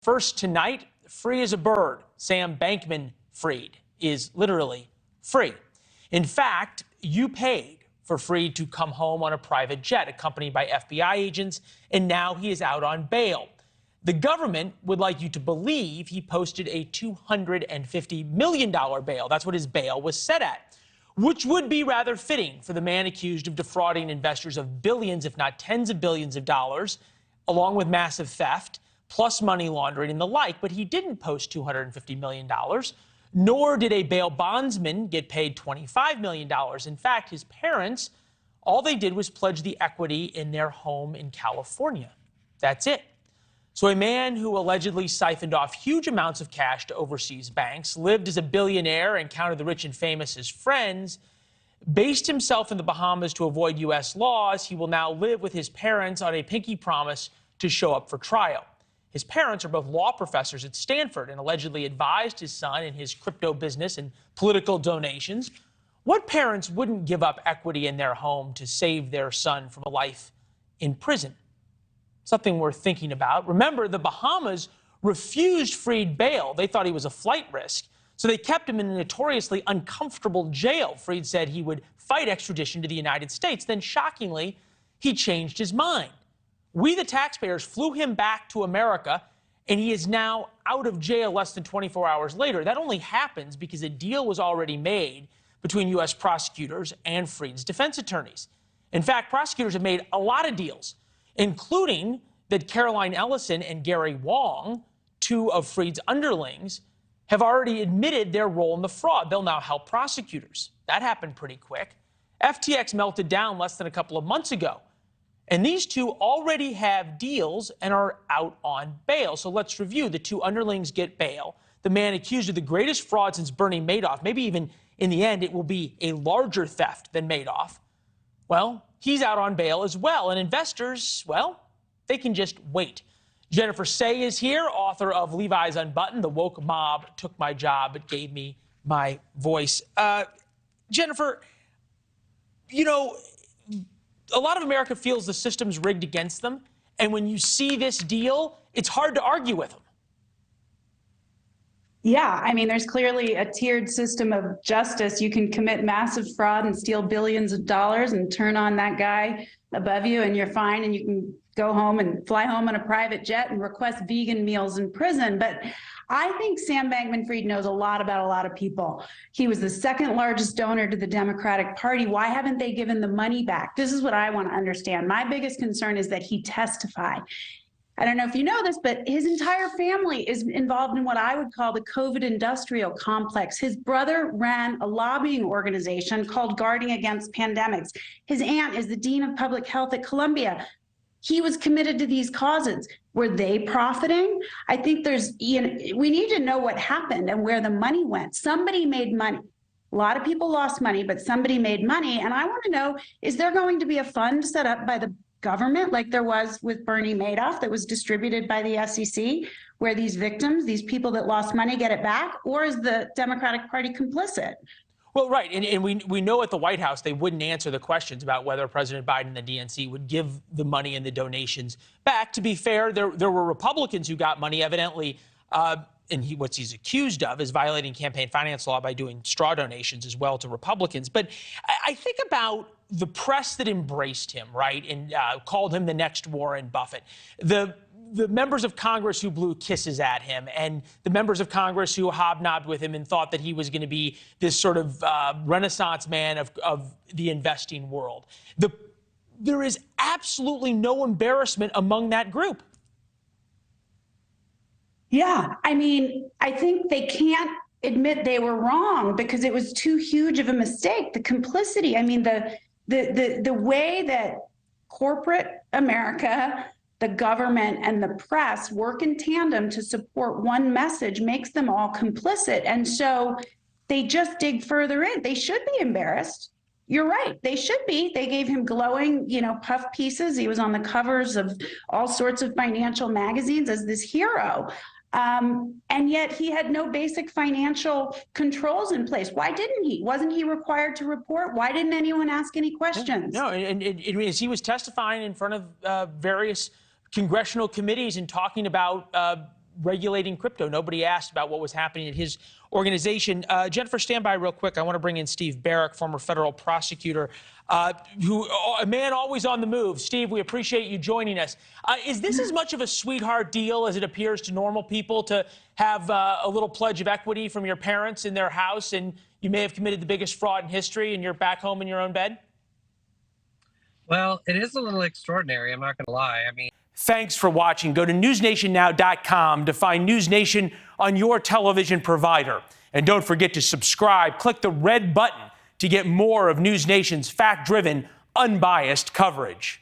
First tonight, free as a bird, Sam Bankman-Fried is literally free. In fact, you paid for Fried to come home on a private jet accompanied by FBI agents, and now he is out on bail. The government would like you to believe he posted a $250 million bail. That's what his bail was set at, which would be rather fitting for the man accused of defrauding investors of billions, if not tens of billions of dollars, along with massive theft, plus money laundering and the like. But he didn't post $250 million, nor did a bail bondsman get paid $25 million. In fact, his parents, all they did was pledge the equity in their home in California. That's it. So a man who allegedly siphoned off huge amounts of cash to overseas banks, lived as a billionaire and counted the rich and famous as friends, based himself in the Bahamas to avoid U.S. laws. He will now live with his parents on a pinky promise to show up for trial. His parents are both law professors at Stanford and allegedly advised his son in his crypto business and political donations. What parents wouldn't give up equity in their home to save their son from a life in prison? Something worth thinking about. Remember, the Bahamas refused Fried bail. They thought he was a flight risk, so they kept him in a notoriously uncomfortable jail. Fried said he would fight extradition to the United States. Then, shockingly, he changed his mind. We, the taxpayers, flew him back to America, and he is now out of jail less than 24 hours later. That only happens because a deal was already made between U.S. prosecutors and Fried's defense attorneys. In fact, prosecutors have made a lot of deals, including that Caroline Ellison and Gary Wong, two of Fried's underlings, have already admitted their role in the fraud. They'll now help prosecutors. That happened pretty quick. FTX melted down less than a couple of months ago. And these two already have deals and are out on bail. So let's review. The two underlings get bail. The man accused of the greatest fraud since Bernie Madoff, maybe even in the end it will be a larger theft than Madoff, well, he's out on bail as well. And investors, well, they can just wait. Jennifer Say is here, author of Levi's Unbuttoned, The Woke Mob Took My Job But Gave Me My Voice. Jennifer, you know, a lot of America feels the system's rigged against them. And when you see this deal, it's hard to argue with them. Yeah, I mean, there's clearly a tiered system of justice. You can commit massive fraud and steal billions of dollars and turn on that guy above you and you're fine, and you can go home and fly home on a private jet and request vegan meals in prison. But I think Sam Bankman-Fried knows a lot about a lot of people. He was the second largest donor to the Democratic Party. Why haven't they given the money back? This is what I want to understand. My biggest concern is that he testified. I don't know if you know this, but his entire family is involved in what I would call the COVID industrial complex. His brother ran a lobbying organization called Guarding Against Pandemics. His aunt is the dean of public health at Columbia. He was committed to these causes. Were they profiting? I think we need to know what happened and where the money went. Somebody made money. A lot of people lost money, but somebody made money. And I want to know, is there going to be a fund set up by the government like there was with Bernie Madoff that was distributed by the SEC, where these victims, these people that lost money, get it back? Or is the Democratic Party complicit? Well, right. And we know at the White House they wouldn't answer the questions about whether President Biden and the DNC would give the money and the donations back. To be fair, there were Republicans who got money, evidently, and what he's accused of is violating campaign finance law by doing straw donations as well to Republicans. But I think about the press that embraced him, right, and called him the next Warren Buffett. The members of Congress who blew kisses at him, and the members of Congress who hobnobbed with him and thought that he was going to be this sort of renaissance man of the investing world. There is absolutely no embarrassment among that group. Yeah, I mean, I think they can't admit they were wrong because it was too huge of a mistake. The complicity, I mean, the way that corporate America, the government, and the press work in tandem to support one message makes them all complicit. And so they just dig further in. They should be embarrassed. You're right. They should be. They gave him glowing, puff pieces. He was on the covers of all sorts of financial magazines as this hero. And yet he had no basic financial controls in place. Why didn't he? Wasn't he required to report? Why didn't anyone ask any questions? No, and as he was testifying in front of various congressional committees and talking about regulating crypto. Nobody asked about what was happening at his organization. Jennifer, stand by real quick. I want to bring in Steve Barrick, former federal prosecutor, a man always on the move. Steve, we appreciate you joining us. Is this as much of a sweetheart deal as it appears to normal people to have a little pledge of equity from your parents in their house, and you may have committed the biggest fraud in history and you're back home in your own bed? Well, it is a little extraordinary, I'm not going to lie. I mean, thanks for watching. Go to newsnationnow.com to find NewsNation on your television provider. And don't forget to subscribe. Click the red button to get more of NewsNation's fact-driven, unbiased coverage.